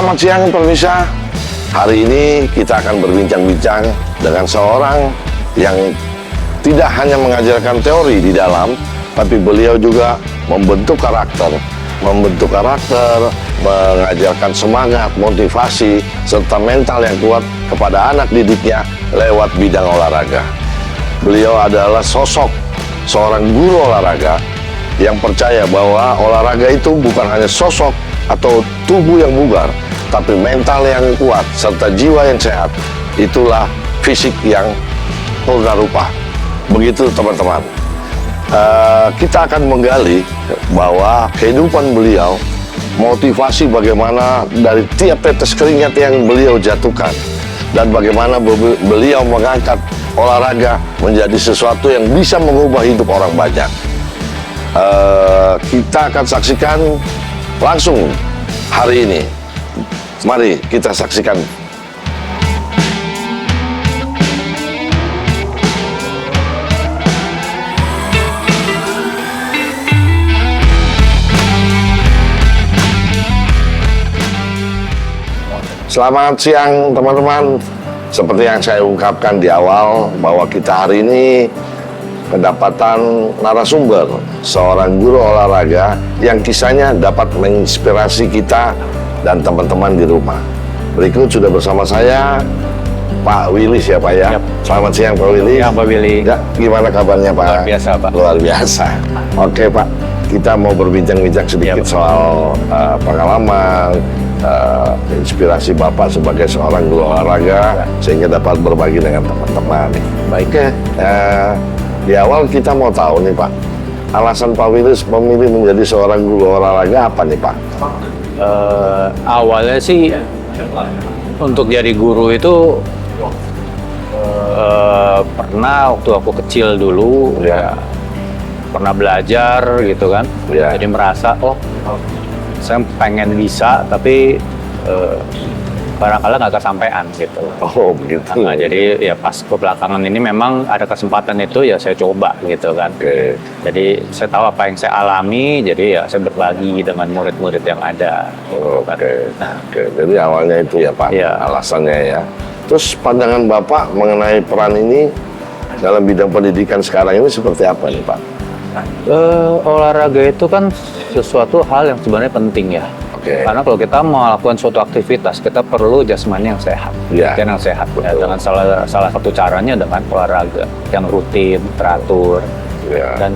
Selamat siang pemirsa. Hari ini kita akan berbincang-bincang dengan seorang yang tidak hanya mengajarkan teori di dalam, tapi beliau juga membentuk karakter, mengajarkan semangat, motivasi, serta mental yang kuat kepada anak didiknya lewat bidang olahraga. Beliau adalah sosok seorang guru olahraga yang percaya bahwa olahraga itu bukan hanya sosok atau tubuh yang bugar, tapi mental yang kuat serta jiwa yang sehat. Itulah fisik yang purna rupa. Begitu teman-teman. Kita akan menggali bahwa kehidupan beliau, motivasi bagaimana dari tiap tetes keringat yang beliau jatuhkan, dan bagaimana beliau mengangkat olahraga menjadi sesuatu yang bisa mengubah hidup orang banyak. Kita akan saksikan langsung hari ini. Mari kita saksikan. Selamat siang teman-teman. Seperti yang saya ungkapkan di awal, bahwa kita hari ini kedapatan narasumber, seorang guru olahraga yang kisahnya dapat menginspirasi kita dan teman-teman di rumah. Berikut sudah bersama saya Pak Willy ya Pak ya. Yep. Selamat siang Pak Willy. Ya Pak Willy. Ya, gimana kabarnya Pak? Luar biasa Pak. Luar biasa. Oke Pak, kita mau berbincang-bincang sedikit soal pengalaman, inspirasi Bapak sebagai seorang guru olahraga, sehingga dapat berbagi dengan teman-teman. Baik. Oke. Di awal kita mau tahu nih Pak, alasan Pak Willy memilih menjadi seorang guru olahraga apa nih Pak? Awalnya sih untuk jadi guru itu pernah waktu aku kecil dulu ya pernah belajar gitu kan. Ya. Jadi merasa saya pengen bisa tapi barangkali nggak kesampaian gitu. Oh begitu. Nah, jadi ya pas ke belakangan ini memang ada kesempatan itu ya saya coba gitu kan. Oke. Jadi saya tahu apa yang saya alami, jadi ya saya berbagi dengan murid-murid yang ada. Oke. Oke. Jadi awalnya itu ya Pak, Ya. alasannya ya. Terus pandangan Bapak mengenai peran ini dalam bidang pendidikan sekarang ini seperti apa nih Pak? Olahraga itu kan sesuatu hal yang sebenarnya penting ya. Oke. Karena kalau kita melakukan suatu aktivitas, kita perlu jasmani yang sehat, Ya. pikiran yang sehat. Ya, Betul. dengan salah satu caranya dengan olahraga yang rutin, teratur, Ya. dan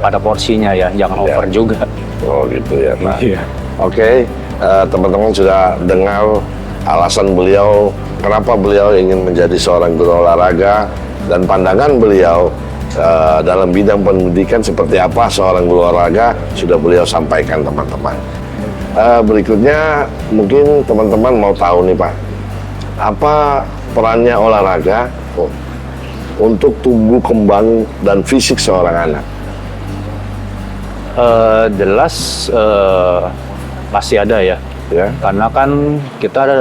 pada porsinya ya, jangan over juga. Oh gitu ya Pak. Iya. Oke, teman-teman sudah dengar alasan beliau, kenapa beliau ingin menjadi seorang guru olahraga, dan pandangan beliau dalam bidang pendidikan seperti apa seorang guru olahraga sudah beliau sampaikan teman-teman. Berikutnya mungkin teman-teman mau tahu nih Pak, apa perannya olahraga untuk tumbuh kembang dan fisik seorang anak? Jelas pasti ada ya. Ya. Karena kan kita ada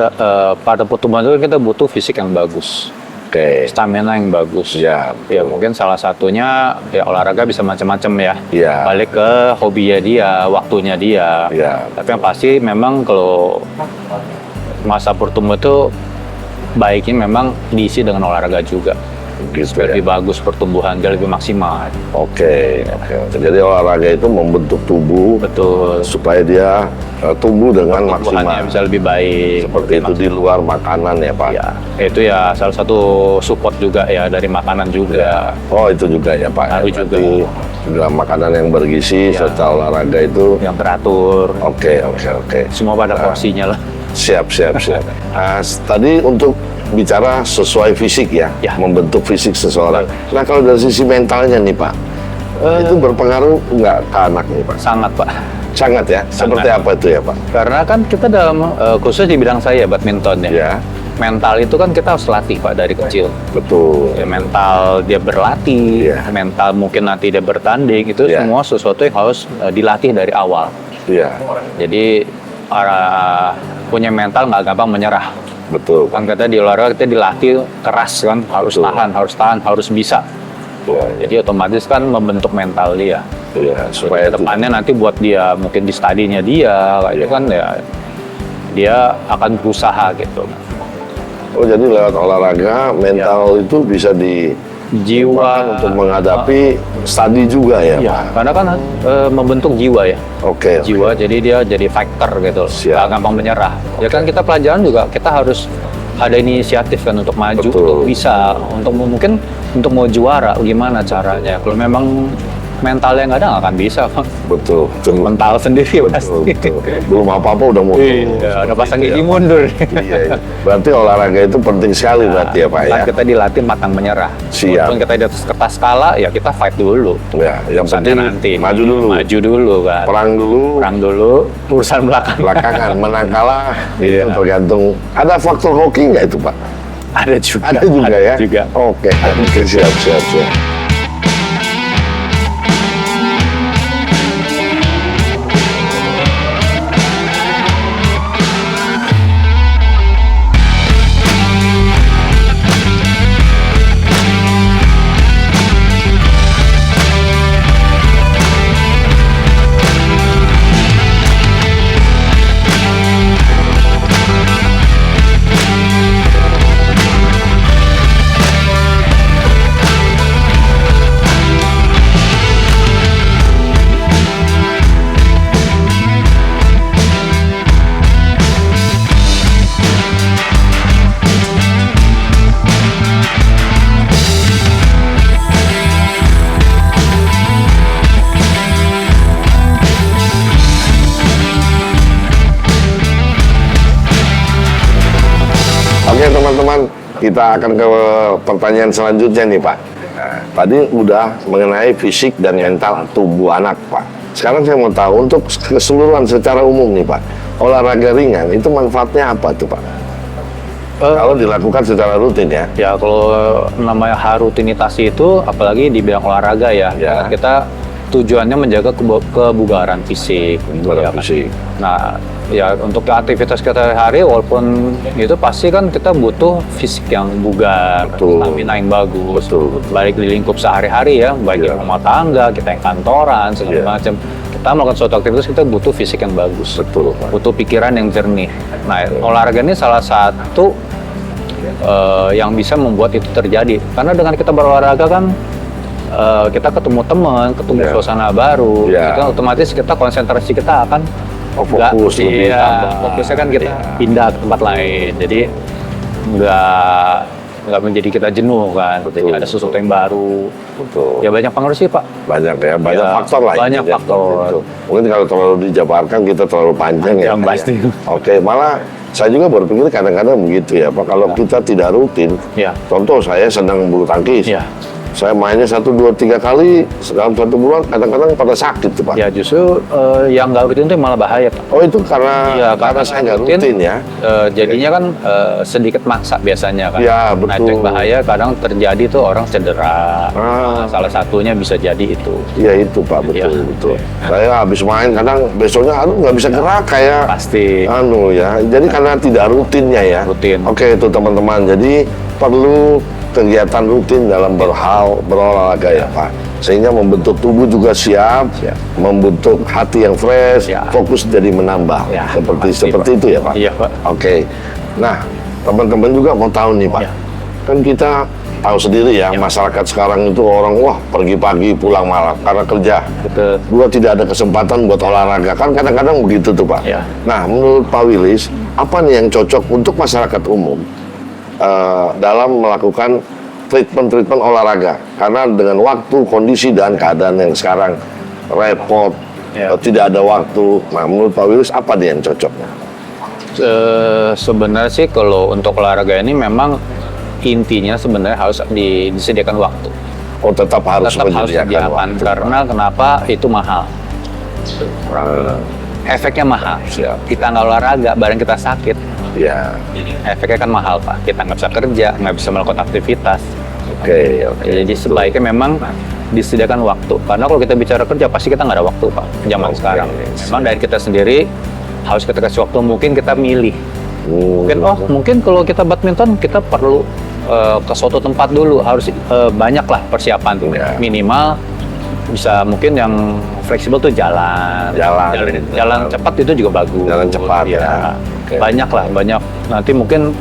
pada pertumbuhan itu kita butuh fisik yang bagus, Oke. stamina yang bagus. Ya. Ya mungkin salah satunya ya olahraga bisa macam-macam ya. Ya. Balik ke hobinya dia, waktunya dia. Ya. Tapi yang pasti memang kalau masa bertumbuh itu baiknya memang diisi dengan olahraga juga. Gitu Lebih ya. bagus pertumbuhan, dia lebih maksimal. Oke. Jadi olahraga itu membentuk tubuh Betul. supaya dia tumbuh dengan Pertumbuhannya maksimal. bisa lebih baik. Seperti itu di luar makanan ya Pak. Ya, itu ya salah satu support juga ya dari makanan juga. Oh itu juga ya Pak. Ngaruh juga. Berarti dalam makanan yang bergizi Ya. serta olahraga itu. Yang teratur. Oke. Semua pada porsinya lah. Siap. Tadi untuk bicara sesuai fisik ya, Ya. membentuk fisik seseorang. Nah kalau dari sisi mentalnya nih Pak, itu berpengaruh nggak ke anak nih Pak? Sangat Pak. Sangat ya. Seperti apa itu ya Pak? Karena kan kita dalam khusus di bidang saya badminton ya. Ya. Mental itu kan kita harus latih Pak dari kecil. Betul. Ya, mental dia berlatih, Ya. mental mungkin nanti dia bertanding, itu Ya. semua sesuatu yang harus dilatih dari awal. Iya. Jadi punya mental nggak gampang menyerah. Betul. Kan kita di olahraga kita dilatih keras kan, harus Betul. tahan, harus bisa. Ya. Jadi otomatis kan membentuk mental dia. Iya, supaya Supaya depannya nanti buat dia mungkin di studinya dia, kayak itu kan ya dia akan berusaha gitu. Oh, jadi lewat olahraga mental itu bisa Jiwa untuk menghadapi studi juga ya, ya, Pak? karena kan membentuk jiwa ya. Oke. Jiwa, jadi dia jadi fighter gitu, Siap. nggak gampang menyerah. Ya kan kita pelajaran juga kita harus ada inisiatif kan untuk maju, Betul. untuk bisa, untuk mungkin untuk mau juara gimana caranya. Kalau memang mentalnya nggak ada nggak akan bisa, Bang. Betul. Mental sendiri pasti. Betul. Belum apa-apa udah mau. Iya, udah pasang gigi mundur. Iya. Berarti olahraga itu penting sekali berarti ya, Pak ya. Kan kita dilatih matang menyerah. Siap. Walaupun kita di atas kertas skala, ya kita fight dulu. Ya, yang Urusannya penting nanti. maju dulu. Maju dulu kan. Perang dulu. Perang dulu, urusan belakang. Belakangan menang kalah itu Iya. tergantung. Ada faktor hoki nggak itu, Pak? Ada juga. Ada juga ya. Juga. Oke. Siap. Oke teman-teman, kita akan ke pertanyaan selanjutnya nih Pak. Nah, tadi udah mengenai fisik dan mental tubuh anak Pak. Sekarang saya mau tahu untuk keseluruhan secara umum nih Pak, olahraga ringan itu manfaatnya apa tuh Pak? Kalau dilakukan secara rutin ya. Ya kalau namanya rutinitas itu, apalagi di bidang olahraga ya, Ya. kita tujuannya menjaga kebugaran fisik. Kebugaran ya kan? fisik. Nah, ya untuk aktivitas kita sehari, walaupun itu pasti kan kita butuh fisik yang bugar, Betul. stamina yang bagus. Betul. Baik di lingkup sehari-hari ya, baik di Ya. rumah tangga, kita yang kantoran, segala Ya. macam. Kita melakukan suatu aktivitas, kita butuh fisik yang bagus. Betul Pak. Butuh pikiran yang jernih. Nah, olahraga ini salah satu yang bisa membuat itu terjadi. Karena dengan kita berolahraga kan kita ketemu teman, ketemu Ya. suasana baru, Ya. kita otomatis kita konsentrasi kita akan Fokus lebih iya, tambah. fokusnya kan kita Ya. pindah ke tempat lain. Jadi nggak menjadi kita jenuh kan. Betul, Jadi ada sesuatu yang baru. Betul. Ya banyak pengaruh sih Pak. Banyak ya, banyak Ya, faktor lah. banyak intinya. faktor. Gitu. Mungkin kalau terlalu dijabarkan kita terlalu panjang ya. Yang Pak, pasti. ya. Oke, malah saya juga berpikir kadang-kadang begitu ya Pak. Kalau kita tidak rutin, Ya. contoh saya sedang bulu tangkis. Ya. Saya mainnya 1, 2, 3 kali dalam 1 bulan, kadang-kadang pada sakit tuh Pak. Ya justru yang nggak rutin itu malah bahaya Pak. Oh itu karena Iya, karena saya nggak rutin ya. Jadinya kan sedikit maksa biasanya kan. Ya, Nah, itu betul. yang bahaya, kadang terjadi tuh orang cedera. Ah. Salah satunya bisa jadi itu. Iya itu Pak, betul Iya. betul. Saya habis main kadang besoknya aduh nggak bisa gerak kayak Pasti. ya. Jadi karena tidak rutinnya ya. Rutin. Oke itu teman-teman. Jadi perlu kegiatan rutin dalam berolahraga ya Pak. Sehingga membentuk tubuh juga siap, Siap. membentuk hati yang fresh, Ya. fokus jadi menambah. Ya, seperti pasti, Pak. itu ya Pak. Iya, Pak. Oke. Nah, teman-teman juga mau tahu nih Pak. Ya. Kan kita tahu sendiri ya, masyarakat sekarang itu orang wah pergi pagi pulang malam karena kerja. Betul. Gua tidak ada kesempatan buat olahraga. Kan kadang-kadang begitu tuh Pak. Ya. Nah, menurut Pak Willis, apa nih yang cocok untuk masyarakat umum dalam melakukan treatment olahraga? Karena dengan waktu, kondisi, dan keadaan yang sekarang repot, Ya. tidak ada waktu. Nah, menurut Pak Willis, apa nih yang cocok? Sebenarnya sih kalau untuk olahraga ini memang intinya sebenarnya harus disediakan waktu. Oh, tetap harus Tetap harus menyediakan disediakan. waktu. Karena kenapa? Itu mahal. Ah, Efeknya mahal. Siap. Kita nggak olahraga, bareng kita sakit. ya, Efeknya kan mahal Pak. Kita nggak bisa kerja, nggak bisa melakukan aktivitas. oke. Jadi sebaiknya memang disediakan waktu. Karena kalau kita bicara kerja, pasti kita nggak ada waktu Pak. Zaman Oke. sekarang. Memang dari kita sendiri harus kita kasih waktu. Mungkin kita milih. Mungkin kalau kita badminton kita perlu ke suatu tempat dulu. Harus banyak lah persiapan. Ya. Minimal bisa mungkin yang fleksibel tuh jalan Jalan. cepat itu juga bagus. Jalan cepat, ya. Banyak lah, banyak. Nanti mungkin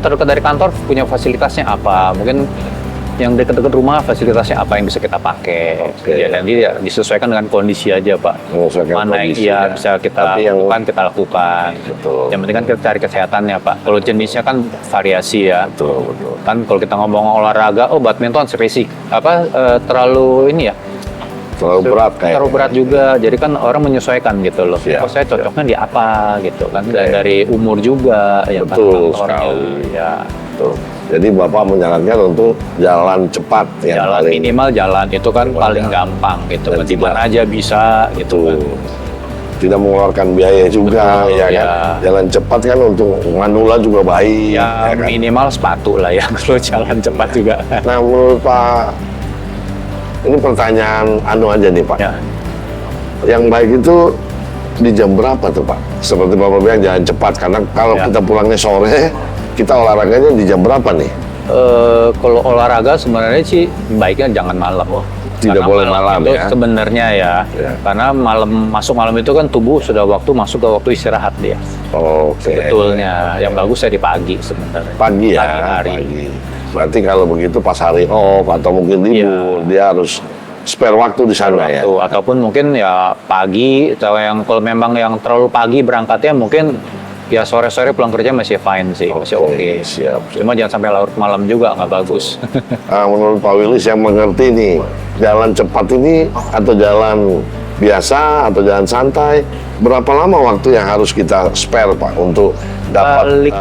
terdekat dari kantor punya fasilitasnya apa, mungkin yang dekat-dekat rumah fasilitasnya apa yang bisa kita pakai. Ya, dan dia disesuaikan dengan kondisi aja, Pak. Menyesuaikan Mana yang kondisi, iya ya. bisa kita Tapi yang- lakukan, kita lakukan. Betul. Yang penting kan kita cari kesehatannya, Pak. Kalau jenisnya kan variasi ya. Betul, betul. Kan kalau kita ngomong olahraga, badminton spesifik terlalu ini ya. Terlalu berat kayaknya. Terlalu berat juga, jadi kan orang menyesuaikan gitu loh. Siap, Oh, saya cocoknya di apa gitu kan, dari umur juga ya kan, Betul faktornya. sekali. Ya, Tuh. Jadi Bapak menyarankan untuk jalan cepat yang jalan paling minimal jalan itu kan paling gampang gitu, Dan di mana aja bisa gitu kan. tidak mengeluarkan biaya juga. Betul, ya kan. ya. Jalan cepat kan untuk manula juga baik. Ya, kan? minimal sepatu lah ya kalau jalan cepat juga. Nah, menurut Pak, ini pertanyaan aja nih Pak. Ya. Yang baik itu di jam berapa tuh Pak? Seperti Bapak bilang jalan cepat, karena kalau Ya. kita pulangnya sore, kita olahraganya di jam berapa nih? Kalau olahraga sebenarnya sih baiknya jangan malam. Tidak Karena boleh malam itu ya? sebenarnya ya. Ya. Karena masuk malam itu kan tubuh sudah masuk ke waktu istirahat dia. Oke. Sebetulnya yang bagus saya di pagi sebenarnya. Pagi ya, Pagi hari. pagi. Berarti kalau begitu pas hari off atau mungkin libur, dia harus spare waktu di sana ya. Tuh, ataupun mungkin ya pagi, atau yang kalau memang yang terlalu pagi berangkatnya mungkin ya sore-sore pulang kerja masih fine sih, masih oke. Siap. Cuma jangan sampai larut malam juga, nggak bagus. Menurut Pak Willis yang mengerti nih, jalan cepat ini atau jalan biasa atau jalan santai, berapa lama waktu yang harus kita spare Pak untuk dapat Balik.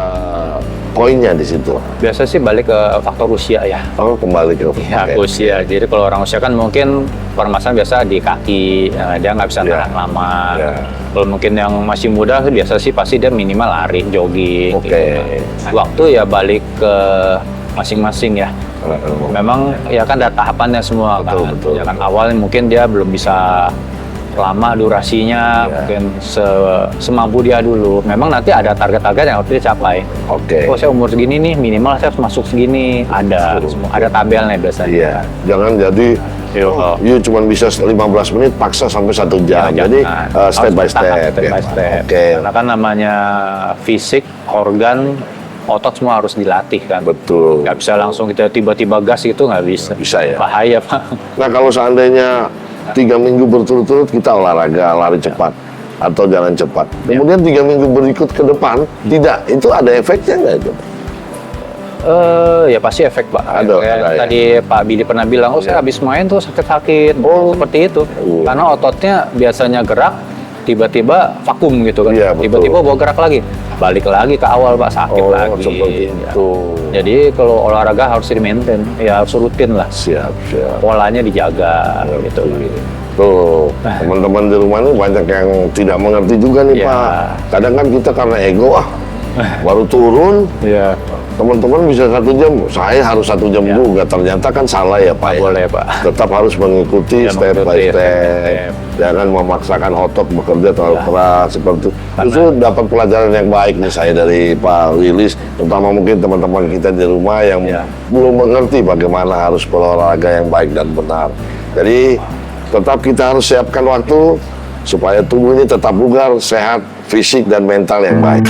poinnya di situ? Biasa sih balik ke faktor usia ya. Oh, kembali ke Ya, usia. Jadi kalau orang usia kan mungkin permasalahan biasa di kaki, dia nggak bisa Ya. tahan lama. Ya. Kalau mungkin yang masih muda biasa sih pasti dia minimal lari, jogging. Oke. Gitu. Waktu ya balik ke masing-masing ya. Memang ya kan ada tahapannya semua Betul, kan. betul, Ya kan awalnya mungkin dia belum bisa lama durasinya, Ya. mungkin semampu dia dulu. Memang nanti ada target-target yang harus dicapai. Oke. Oh, saya umur segini nih, minimal saya harus masuk segini. Ada semua, ada tabelnya biasanya. Iya, jangan jadi you cuma bisa 15 menit paksa sampai 1 jam. Ya, Jadi jangan. step by Harus bertahap, step. step ya. by step. Oke. Karena kan namanya fisik, organ, otot semua harus dilatih kan. Betul. Nggak bisa langsung kita tiba-tiba gas itu nggak bisa. Bisa ya. Bahaya, Pak. Nah, kalau seandainya 3 minggu berturut-turut kita olahraga lari cepat atau jalan cepat, kemudian 3 minggu berikut ke depan tidak, itu ada efeknya nggak itu? Ya pasti efek, Pak. Ada, Kayak ada ya. tadi Pak Bidi pernah bilang, saya habis main tuh sakit-sakit. Oh. Seperti itu. Karena ototnya biasanya gerak, tiba-tiba vakum gitu kan. Iya, betul. Tiba-tiba bawa gerak lagi. Balik lagi ke awal, Pak, sakit Oh, lagi. seperti Ya. itu. Jadi kalau olahraga harus di-maintain, ya harus rutin lah. Siap, siap. Polanya dijaga gitu. Tuh, teman-teman di rumah ini banyak yang tidak mengerti juga nih Iya. Pak. Kadang kan kita karena ego, baru turun, Iya. teman-teman bisa 1 jam, saya harus 1 jam Ya. juga. Ternyata kan salah ya Pak. Ya? Boleh, Pak. Tetap harus mengikuti Ya, step by mengikuti step. step by step. Jangan memaksakan otot bekerja terlalu Ya. keras seperti itu. Justru dapat pelajaran yang baik nih saya dari Pak Willis, terutama mungkin teman-teman kita di rumah yang Ya. belum mengerti bagaimana harus berolahraga yang baik dan benar. Jadi tetap kita harus siapkan waktu supaya tubuh ini tetap bugar, sehat, fisik dan mental yang baik.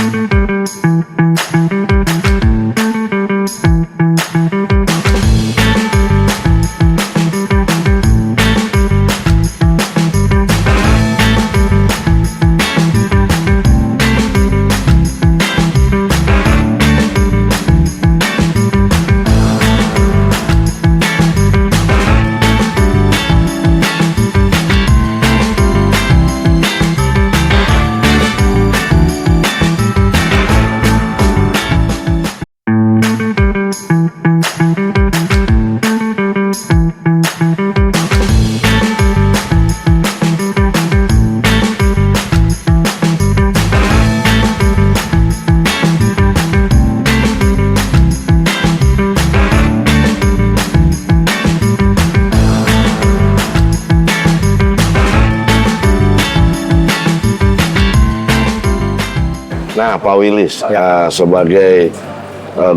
Nah, Pak Willis, sebagai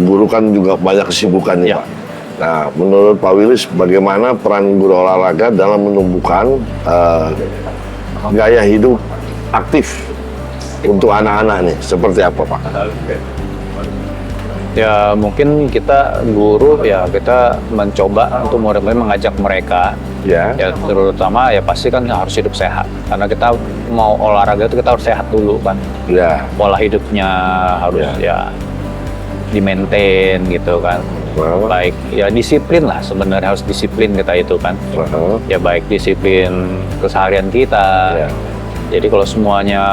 guru kan juga banyak kesibukan nih, Ya. Pak. Nah, menurut Pak Willis, bagaimana peran guru olahraga dalam menumbuhkan gaya hidup aktif untuk anak-anak nih seperti apa Pak? Ya mungkin kita guru ya kita mencoba untuk mulai mengajak mereka Ya. ya terutama ya pasti kan harus hidup sehat karena kita mau olahraga itu kita harus sehat dulu kan, Ya. pola hidupnya harus ya di-maintain gitu kan. Wow. Baik ya disiplin lah, sebenarnya harus disiplin kita itu kan. Ya baik disiplin keseharian kita. Ya. Jadi kalau semuanya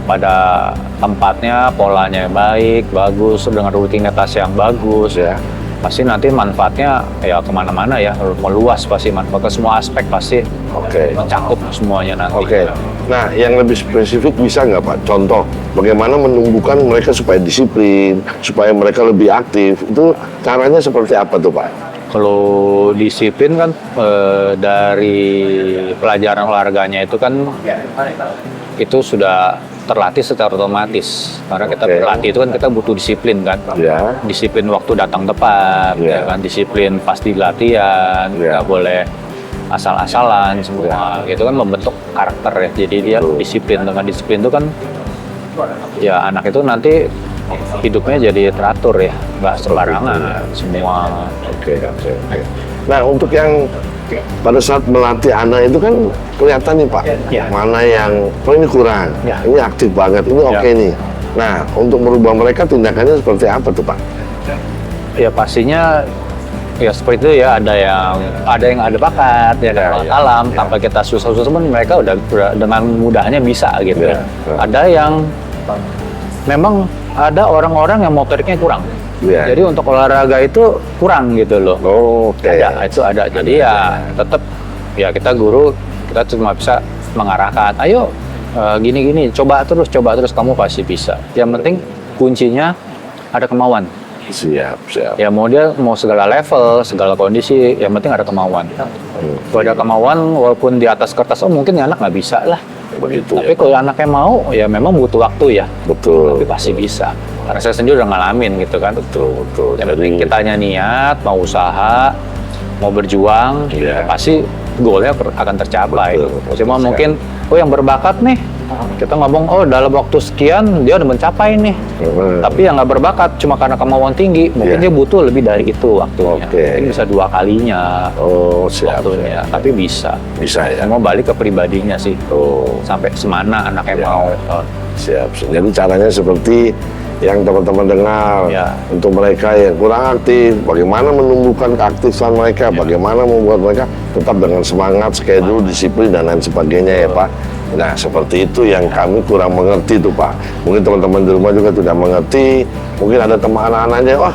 pada tempatnya, polanya baik, bagus, dengan rutinitas yang bagus, Ya. pasti nanti manfaatnya ya kemana-mana ya, meluas pasti manfaat ke semua aspek pasti Oke. mencakup semuanya nanti. Oke. Nah, yang lebih spesifik bisa nggak Pak? Contoh, bagaimana menumbuhkan mereka supaya disiplin, supaya mereka lebih aktif. Itu caranya seperti apa tuh Pak? Kalau disiplin kan dari pelajaran olahraganya itu kan itu sudah terlatih secara otomatis karena kita Oke. berlatih itu kan kita butuh disiplin kan. Ya. Disiplin waktu datang tepat, Ya. ya kan, disiplin pasti latihan, Ya. nggak boleh asal-asalan semua. Itu kan membentuk karakter ya. Jadi dia Betul. disiplin, dengan disiplin itu kan ya anak itu nanti hidupnya jadi teratur ya, nggak sembarangan semua. Oke. Nah, untuk yang pada saat melatih anak itu kan kelihatan nih Pak, Ya. mana yang ini kurang, Ya. ini aktif banget, ini oke nih. Nah, untuk merubah mereka tindakannya seperti apa tuh Pak? Ya pastinya ya seperti itu ya, ada yang ada bakat ya, ada Ya. alam tanpa kita susah-susah pun mereka udah dengan mudahnya bisa gitu Ya. ya. Ada yang memang ada orang-orang yang motoriknya kurang. Ya. Jadi untuk olahraga itu kurang gitu loh. Oke. Ada, itu ada. Jadi ya tetap ya kita guru kita cuma bisa mengarahkan. Ayo gini-gini, coba terus kamu pasti bisa. Yang penting kuncinya ada kemauan. Siap. Ya dia mau segala level, segala kondisi, yang penting ada kemauan. Kalau ada kemauan, walaupun di atas kertas, mungkin ya anak nggak bisa lah. Begitu. Tapi kalau anaknya mau, ya memang butuh waktu ya. Betul. Tapi pasti bisa. Karena saya sendiri udah ngalamin gitu kan. Betul. Yang penting kitanya niat, mau usaha, mau berjuang, Iya. pasti goalnya akan tercapai. Betul Cuma sekali. mungkin, yang berbakat nih, kita ngomong, dalam waktu sekian dia udah mencapai nih. Tapi yang nggak berbakat cuma karena kemauan tinggi, mungkin Iya. dia butuh lebih dari itu waktunya. Oke. Mungkin bisa 2 kalinya Oh, siap. waktunya, tapi bisa. Bisa ya. Semua balik ke pribadinya sih. Oh, Sampai semana anaknya Iya. mau. siap. Jadi caranya seperti yang teman-teman dengar, Ya. untuk mereka yang kurang aktif, bagaimana menumbuhkan keaktifan mereka, bagaimana membuat mereka tetap dengan semangat, schedule, disiplin, dan lain sebagainya ya Pak. Nah, seperti itu yang kami kurang mengerti tuh Pak. Mungkin teman-teman di rumah juga tidak mengerti, mungkin ada teman anak-anaknya, wah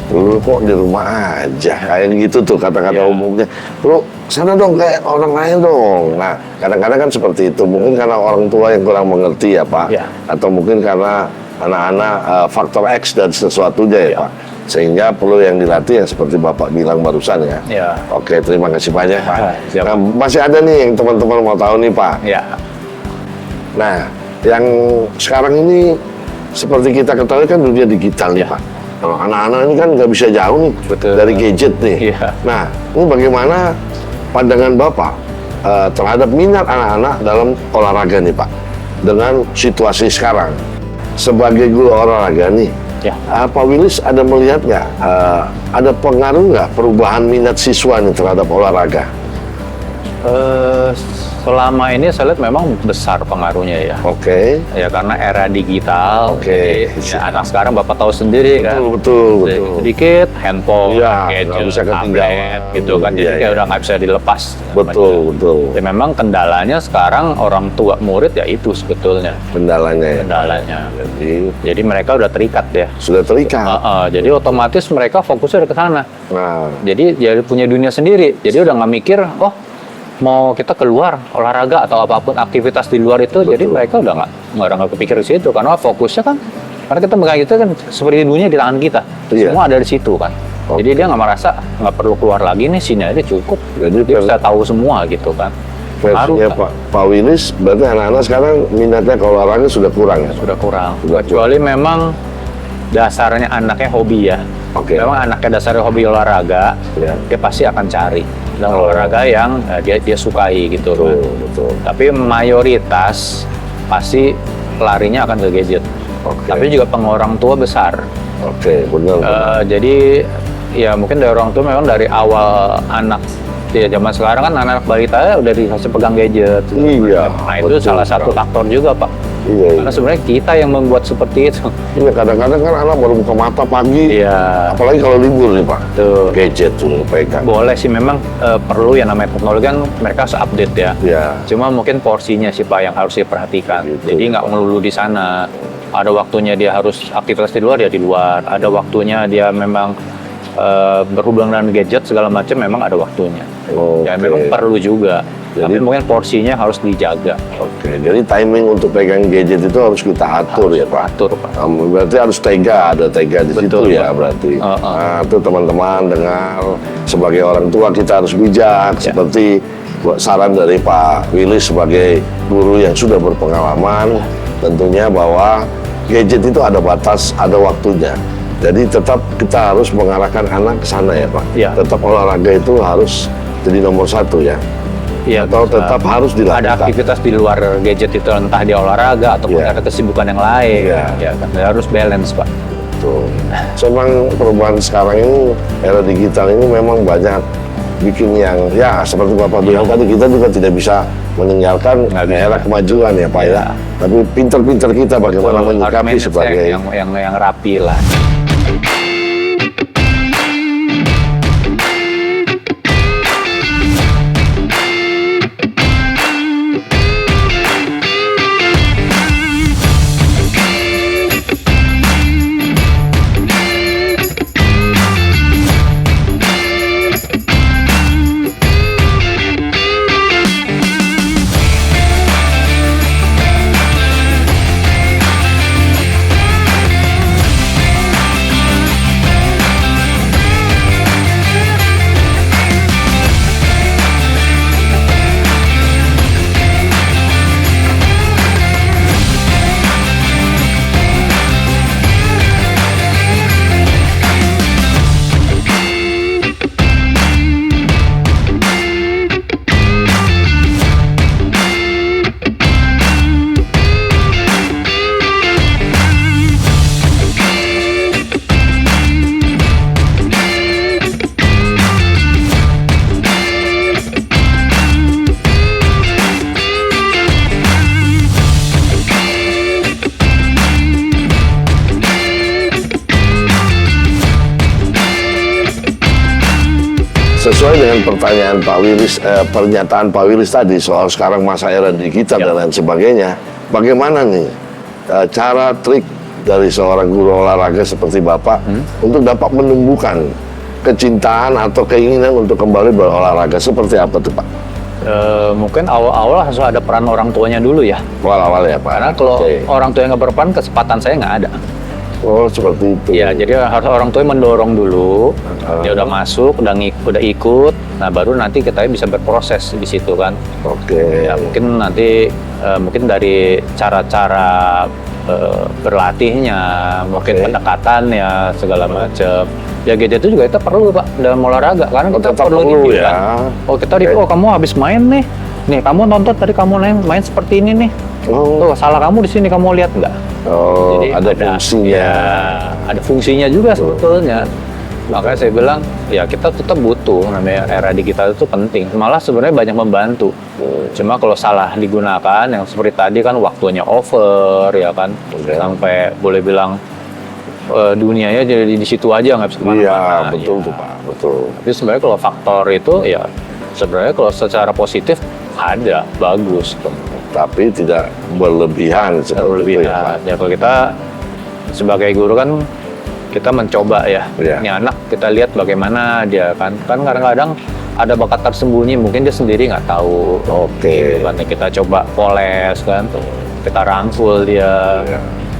dulu kok di rumah aja, kayak gitu tuh kata-kata Ya. umumnya. Bro, sana dong kayak orang lain dong. Nah, kadang-kadang kan seperti itu, mungkin karena orang tua yang kurang mengerti ya Pak, Ya. atau mungkin karena anak-anak faktor X dan sesuatunya ya Ya. Pak, sehingga perlu yang dilatih yang seperti Bapak bilang barusan ya. Ya. Oke, terima kasih banyak Pak. Siap. Nah, masih ada nih yang teman-teman mau tahu nih Pak. Ya. Nah, yang sekarang ini seperti kita ketahui kan dunia digital nih Ya. Pak. Kalau anak-anak ini kan nggak bisa jauh nih Betul. dari gadget nih. Iya. Nah, ini bagaimana pandangan Bapak terhadap minat anak-anak dalam olahraga nih Pak, dengan situasi sekarang? Sebagai guru olahraga nih, Ya. Pak Willis ada melihat nggak, ada pengaruh nggak perubahan minat siswa nih terhadap olahraga? Selama ini saya lihat memang besar pengaruhnya ya. Oke. Ya karena era digital. Oke. Jadi, ya, anak sekarang Bapak tahu sendiri kan. Betul. Sedikit handphone, Iya, gadget, nggak bisa ketinggalan. tablet, gitu kan. Jadi Iya, kayak iya. udah nggak bisa dilepas. Betul. Ya memang kendalanya sekarang orang tua murid ya itu sebetulnya Kendalanya ya. kendalanya. Jadi Jadi mereka udah terikat ya. sudah terikat. Jadi otomatis mereka fokusnya udah ke sana. Nah, Jadi dia punya dunia sendiri. Jadi udah nggak mikir, mau kita keluar olahraga atau apapun aktivitas di luar itu. Jadi mereka udah nggak kepikir di situ karena fokusnya kan, karena kita megang itu kan seperti dunia di tangan kita. Iya. Semua ada di situ kan. Oke. Jadi dia nggak merasa nggak perlu keluar lagi nih, sini aja cukup. Jadi Dia bisa tahu semua gitu kan. versinya Ngaruh, Pak Willis, berarti anak-anak sekarang minatnya ke olahraga sudah kurang ya? sudah kurang. Sudah Kecuali memang dasarnya anaknya hobi ya. Oke. Memang anaknya dasarnya hobi olahraga, Ya. dia pasti akan cari olahraga yang dia sukai gitu kan. Betul. Tapi mayoritas pasti larinya akan ke gadget. Tapi juga pengaruh orang tua besar. Benar. Jadi ya mungkin dari orang tua memang dari awal anak ya zaman sekarang kan anak-anak balita udah dikasih pegang gadget. Iya. Nah itu salah satu faktor juga Pak. Iya. Karena sebenarnya kita yang membuat seperti itu. Iya, kadang-kadang kan anak baru buka mata pagi. Iya. Apalagi kalau libur nih Pak. Tuh. Gadget tuh pegang. Boleh sih memang perlu ya namanya teknologi kan mereka harus update ya. Iya. Cuma mungkin porsinya sih Pak yang harus diperhatikan. Gitu. Jadi nggak melulu di sana. Ada waktunya dia harus aktivitas di luar ya di luar. Ada waktunya dia memang berhubungan dengan gadget segala macam memang ada waktunya. Ya memang perlu juga. Tapi mungkin porsinya harus dijaga. Jadi timing untuk pegang gadget itu harus kita atur ya Pak. Atur Pak. Berarti harus ada tega di Betul, situ ya Pak. berarti. Uh-uh. Nah, itu teman-teman dengar sebagai orang tua kita harus bijak seperti saran dari Pak Willy sebagai guru yang sudah berpengalaman, tentunya bahwa gadget itu ada batas, ada waktunya. Jadi tetap kita harus mengarahkan anak ke sana ya Pak. Ya. Tetap olahraga itu harus jadi nomor satu ya. Iya, Atau tetap harus dilakukan. ada aktivitas di luar gadget itu entah dia olahraga ataupun ada kesibukan yang lain. Ya kan harus balance Pak. Tuh. Memang perubahan sekarang ini era digital ini memang banyak bikin yang ya seperti Bapak bilang tadi kita juga tidak bisa meninggalkan era kemajuan ya Pak ya. Tapi pinter-pinter kita bagaimana menyikapi sebagai yang rapi lah. sesuai dengan pertanyaan Pak Wilis, pernyataan Pak Wilis tadi soal sekarang masa era digital dan lain sebagainya, bagaimana nih cara trik dari seorang guru olahraga seperti Bapak untuk dapat menumbuhkan kecintaan atau keinginan untuk kembali berolahraga seperti apa tuh Pak? Mungkin awal-awal harus ada peran orang tuanya dulu ya. Awal-awal ya Pak. Karena kalau orang tua yang nggak berperan, kesempatan saya nggak ada. Oh seperti itu. Iya, jadi harus orang tua mendorong dulu. Dia udah masuk, udah ikut. Nah baru nanti kita bisa berproses di situ kan. Oke. Ya mungkin nanti mungkin dari cara-cara berlatihnya, mungkin pendekatan ya segala macam. Ya gadget itu juga kita perlu Pak dalam olahraga karena kita perlu ya. Oh kita oh kamu habis main nih, kamu nonton tadi kamu main seperti ini nih. Tuh salah kamu di sini kamu lihat nggak? Oh, jadi ada fungsinya. Ya, ada fungsinya juga sebetulnya. Makanya saya bilang ya kita tetap butuh namanya era digital itu penting. Malah sebenarnya banyak membantu. Cuma kalau salah digunakan yang seperti tadi kan waktunya over ya kan sampai boleh bilang dunianya jadi di situ aja nggak bisa kemana-mana. Iya betul tuh Pak, betul. Tapi sebenarnya kalau faktor itu ya sebenarnya kalau secara positif ada bagus. Tapi tidak berlebihan seperti itu ya Pak. Ya kalau kita sebagai guru kan kita mencoba ya. Ini anak kita lihat bagaimana dia kan kadang-kadang ada bakat tersembunyi mungkin dia sendiri nggak tahu. Oke. Gitu, kita coba poles kan, kita rangkul dia.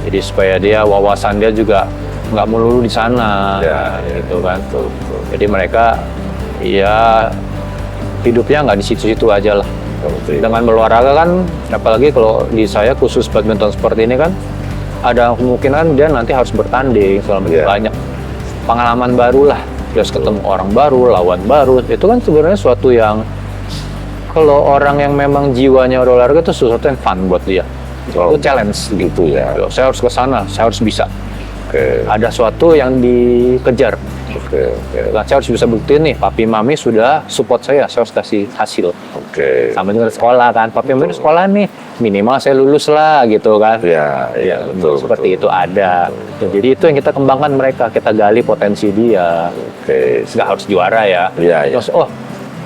Jadi supaya dia wawasan dia juga nggak melulu di sana, gitu kan. Jadi mereka ya hidupnya nggak di situ-situ aja lah. Dengan berolahraga kan, apalagi kalau di saya khusus badminton seperti ini kan, ada kemungkinan dia nanti harus bertanding selama banyak pengalaman baru lah. Terus ketemu orang baru, lawan baru, itu kan sebenarnya suatu yang kalau orang yang memang jiwanya olahraga itu sesuatu yang fun buat dia. Oh, itu challenge. gitu ya. Saya harus ke sana, saya harus bisa. Oke. Ada suatu yang dikejar. Oke. Nah, saya harus bisa buktiin nih, papi mami sudah support saya harus kasih hasil. Oke. Sama juga sekolah kan, papi mami sekolah nih, minimal saya lulus lah gitu kan. Ya, betul. Seperti itu ada. Jadi itu yang kita kembangkan mereka, kita gali potensi dia. Oke. Nggak harus juara ya. Iya. Terus, oh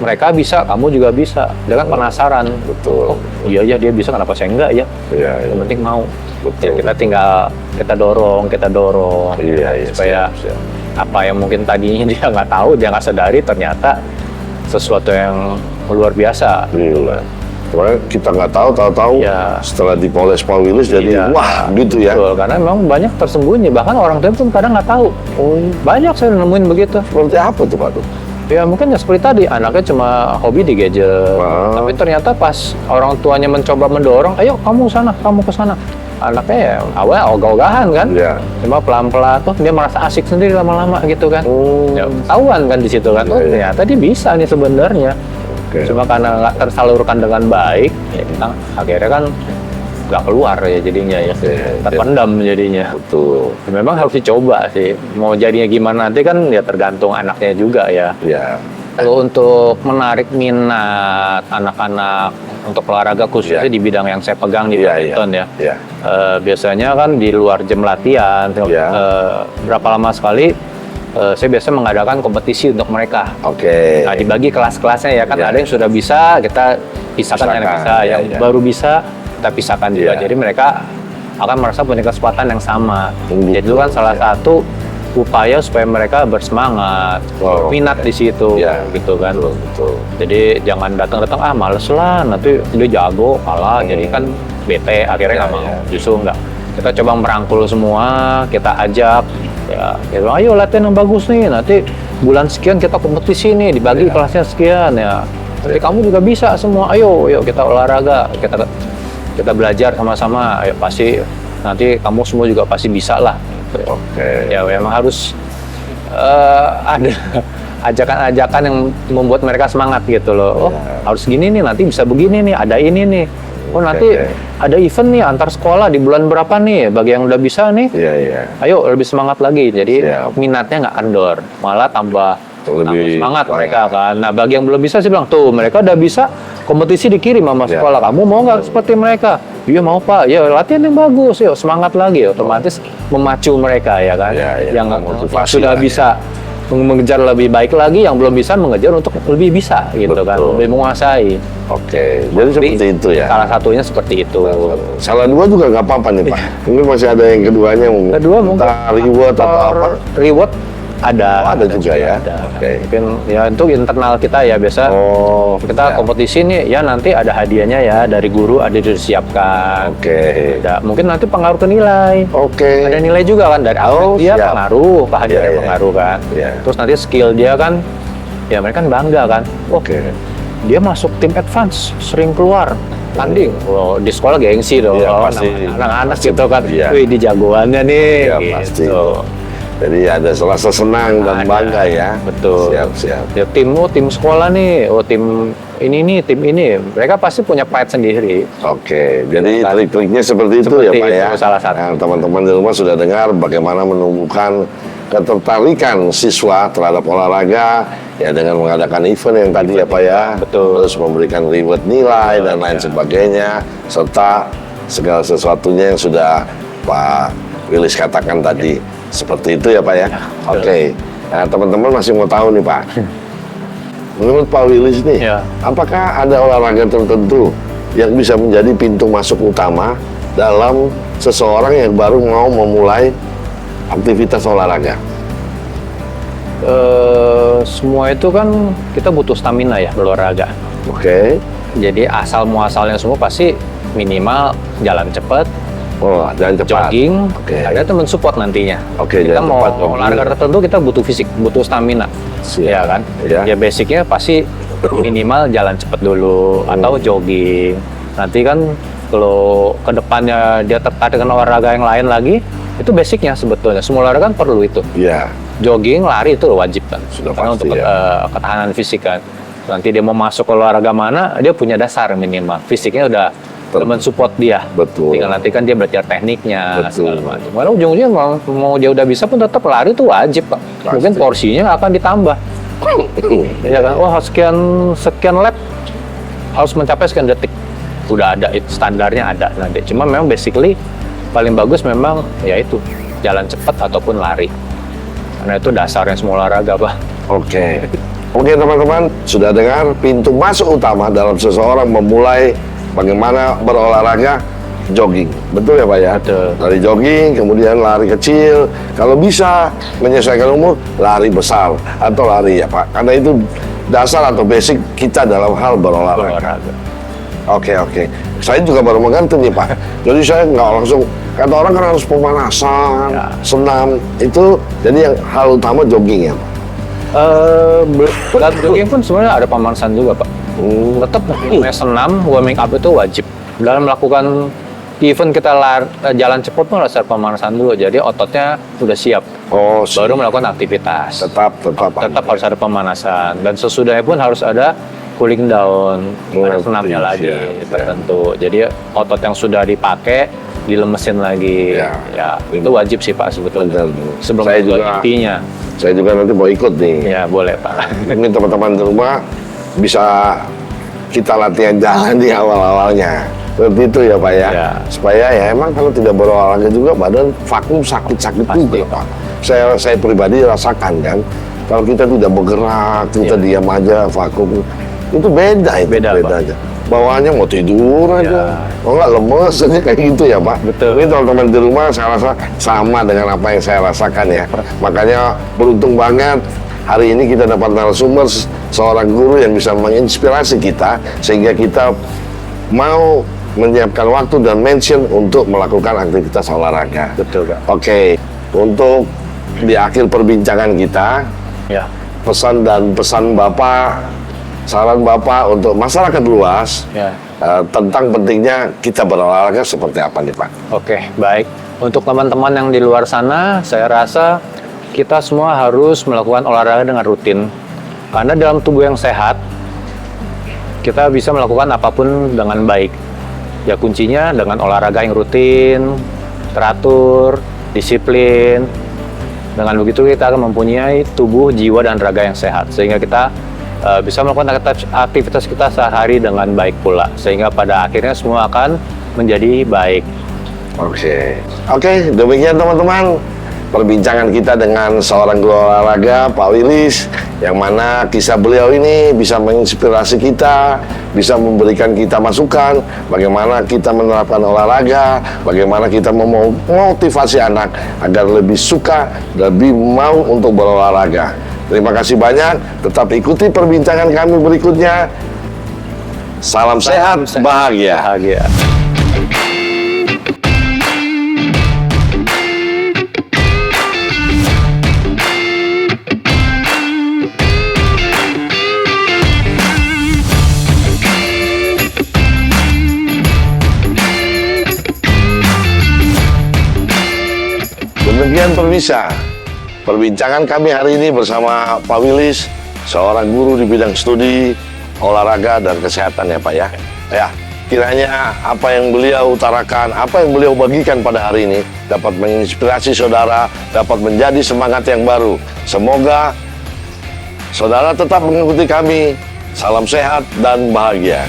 mereka bisa, kamu juga bisa. Dia kan penasaran. Betul. Oh iya ya dia bisa, kenapa saya enggak ya? Iya. Yang penting mau. Betul. Ya, kita tinggal kita dorong. Iya. Supaya Siap. apa yang mungkin tadinya dia nggak tahu, dia nggak sadari, ternyata sesuatu yang luar biasa. Iya. Karena kita nggak tahu Iya. setelah dipoles Pak Willis jadi Iya. wah gitu ya. Betul, karena memang banyak tersembunyi, bahkan orang tua pun kadang nggak tahu. Banyak saya nemuin begitu. Seperti apa tuh Pak? Ya mungkin ya seperti tadi, anaknya cuma hobi di gadget. Wow. Tapi ternyata pas orang tuanya mencoba mendorong, ayo kamu ke sana. Anaknya ya awalnya ogah-ogahan kan. Iya. Cuma pelan-pelan tuh dia merasa asik sendiri lama-lama gitu kan. Oh. Ya, tahuan kan di situ kan. Iya, Oh, iya. ternyata dia bisa nih sebenarnya. Oke. Cuma karena nggak tersalurkan dengan baik, ya kita akhirnya kan nggak keluar ya jadinya ya. Iya. Terpendam jadinya. Betul. Memang harus dicoba sih. Mau jadinya gimana nanti kan ya tergantung anaknya juga ya. Ya. Kalau untuk menarik minat anak-anak untuk olahraga khususnya Iya. di bidang yang saya pegang di Iya, iya. badminton ya. Iya. Biasanya kan di luar jam latihan, Iya. berapa lama sekali saya biasa mengadakan kompetisi untuk mereka. Oke. Nah, dibagi kelas-kelasnya ya kan, Iya. ada yang sudah bisa, kita pisahkan yang Pisahkan, bisa, yang iya. baru bisa kita pisahkan juga. Iya. Jadi mereka akan merasa punya kesempatan yang sama. Gitu. Jadi itu kan salah satu upaya supaya mereka bersemangat, Oh, minat oke. di situ, Iya. gitu kan. Betul. Jadi jangan datang-datang males lah, nanti dia jago kalah, jadi kan bete akhirnya Iya, nggak mau. iya. Justru enggak. Kita coba merangkul semua, kita ajak, ya, kita bilang, ayo latihan yang bagus nih, nanti bulan sekian kita kompetisi nih, dibagi Iya. kelasnya sekian ya. Nanti Iya. kamu juga bisa semua, ayo kita olahraga, kita belajar sama-sama, ayo pasti nanti kamu semua juga pasti bisa lah. Oke. Ya memang harus ada ajakan-ajakan yang membuat mereka semangat gitu loh. Oh, Ya. harus gini nih, nanti bisa begini nih, ada ini nih. Oh, nanti Oke. ada event nih antar sekolah di bulan berapa nih, bagi yang udah bisa nih. Iya, iya. Ayo lebih semangat lagi. Jadi Siap. minatnya nggak kendor, malah tambah Lebih semangat semangat. mereka kan. Nah, bagi yang belum bisa sih bilang, tuh mereka udah bisa kompetisi dikirim sama Ya. sekolah. Kamu mau nggak seperti mereka? Iya mau Pak. Ya latihan yang bagus, yuk semangat lagi. Otomatis memacu mereka ya kan. Ya, ya, Yang memotivasi sudah lah, bisa mengejar lebih baik lagi, yang belum bisa mengejar untuk lebih bisa gitu kan, Betul. lebih menguasai. Oke. Jadi seperti itu ya. Salah satunya seperti itu. Salah dua juga nggak apa-apa nih Pak. Mungkin masih ada yang keduanya mungkin. Kedua mungkin Entah reward atau apa. Reward ada. Oh, ada juga ya? Ada. Oke. Mungkin ya itu internal kita ya biasa. Oh, Kita ya. kompetisi nih ya, nanti ada hadiahnya ya dari guru, ada disiapkan. Oke. Ada mungkin nanti pengaruh ke nilai. Oke. Ada nilai juga kan dari awal dia siap. pengaruh, kehadiran Iya, iya. pengaruh kan. Iya. Terus nanti skill dia kan, ya mereka kan bangga kan. Oke. Dia masuk tim advance, sering keluar tanding. Oh, di sekolah gengsi dong. Iya, pasti. Anak-anak gitu kan. Iya. Wih, di jagoannya nih. Iya, gitu. pasti. Jadi ada rasa senang dan Ada. bangga ya. Betul. Siap. Ya tim sekolah nih, oh tim ini nih, tim ini. Mereka pasti punya pride sendiri. Oke, jadi trik-triknya seperti itu ya Seperti Pak ya. itu, salah satu. Nah, teman-teman di rumah sudah dengar bagaimana menumbuhkan ketertarikan siswa terhadap olahraga ya dengan mengadakan event yang tadi ya Pak ya. Betul. Terus memberikan reward nilai dan lain sebagainya serta segala sesuatunya yang sudah Pak Willis katakan tadi. Seperti itu ya Pak ya. Oke. Nah, teman-teman masih mau tahu nih Pak. Menurut Pak Willis nih, Ya. apakah ada olahraga tertentu yang bisa menjadi pintu masuk utama dalam seseorang yang baru mau memulai aktivitas olahraga? Semua itu kan kita butuh stamina ya berolahraga. Oke. Jadi asal muasalnya semua pasti minimal jalan cepat, Oh, jalan cepat. jogging, Oke. ada teman support nantinya. Oke, Kita jalan mau cepat, jogging. olahraga tertentu kita butuh fisik, butuh stamina. Siap. Ya kan? Ya. Ya basicnya pasti minimal jalan cepat dulu atau jogging. Nanti kan kalau kedepannya dia tertarik dengan olahraga yang lain lagi, itu basicnya sebetulnya. Semua olahraga kan perlu itu. Iya. Jogging, lari itu wajib kan. Sudah Karena pasti, untuk ya. ketahanan fisik kan. Nanti dia mau masuk ke olahraga mana, dia punya dasar minimal. Fisiknya udah mensupport dia. Betul. Tinggal nanti kan dia belajar tekniknya Betul. segala macam. Walau ujung-ujungnya mau dia udah bisa pun tetap lari itu wajib, Pak. Mungkin porsinya akan ditambah. Ya kan? Wah, sekian lap harus mencapai sekian detik. Udah ada standarnya ada nanti. Cuma memang basically paling bagus memang yaitu jalan cepat ataupun lari. Karena itu dasarnya semua olahraga, Pak. Oke. Oke teman-teman, sudah dengar pintu masuk utama dalam seseorang memulai bagaimana berolahraga, jogging. Betul ya Pak ya? Betul. Dari jogging, kemudian lari kecil. Kalau bisa menyesuaikan umur, lari besar atau lari ya Pak. Karena itu dasar atau basic kita dalam hal berolahraga. Oke. Saya juga baru mengerti nih Pak. Jadi saya nggak langsung, kata orang kan harus pemanasan, Ya. senam. Itu jadi yang hal utama jogging ya Pak. Dan jogging pun sebenarnya ada pemanasan juga, Pak. Tetap namanya senam, warming up itu wajib. Dalam melakukan event kita jalan cepat pun harus ada pemanasan dulu. Jadi ototnya udah siap. Oh, Baru melakukan aktivitas. tetap Harus ada pemanasan. Dan sesudahnya pun harus ada cooling down, ada senamnya lagi tertentu. Jadi otot yang sudah dipakai dilemesin lagi. Ya, itu wajib sih Pak sebetulnya. Sebelum saya juga juga intinya. Saya juga nanti mau ikut nih. Ya boleh Pak. Ini teman-teman di rumah bisa kita latihan jalan di awal-awalnya. Seperti itu ya Pak ya. Ya. Supaya ya emang kalau tidak berolahraga juga badan vakum sakit-sakit juga Pak. Saya pribadi rasakan kan. Kalau kita tidak bergerak, kita diam aja vakum. Itu beda itu. Beda, Pak. aja. Bawaannya mau tidur aja. Oh nggak lemes aja kayak gitu ya Pak. Betul. Ini teman-teman di rumah saya rasa sama dengan apa yang saya rasakan ya. Makanya beruntung banget hari ini kita dapat narasumber seorang guru yang bisa menginspirasi kita sehingga kita mau menyiapkan waktu dan mention untuk melakukan aktivitas olahraga. Betul Pak. Oke, untuk di akhir perbincangan kita, Ya. pesan Bapak, saran Bapak untuk masyarakat luas Ya. tentang pentingnya kita berolahraga seperti apa nih Pak? Oke, baik. Untuk teman-teman yang di luar sana, saya rasa kita semua harus melakukan olahraga dengan rutin. Karena dalam tubuh yang sehat, kita bisa melakukan apapun dengan baik. Ya kuncinya dengan olahraga yang rutin, teratur, disiplin. Dengan begitu kita akan mempunyai tubuh, jiwa, dan raga yang sehat. Sehingga kita bisa melakukan aktivitas kita sehari dengan baik pula. Sehingga pada akhirnya semua akan menjadi baik. Oke, demikian teman-teman perbincangan kita dengan seorang guru olahraga, Pak Willis, yang mana kisah beliau ini bisa menginspirasi kita, bisa memberikan kita masukan bagaimana kita menerapkan olahraga, bagaimana kita memotivasi anak agar lebih suka, lebih mau untuk berolahraga. Terima kasih banyak, tetap ikuti perbincangan kami berikutnya. Salam sehat, bahagia. Bahagia. Demikian pemirsa, perbincangan kami hari ini bersama Pak Willis, seorang guru di bidang studi olahraga dan kesehatan ya Pak ya. Ya, kiranya apa yang beliau utarakan, apa yang beliau bagikan pada hari ini dapat menginspirasi saudara, dapat menjadi semangat yang baru. Semoga saudara tetap mengikuti kami. Salam sehat dan bahagia.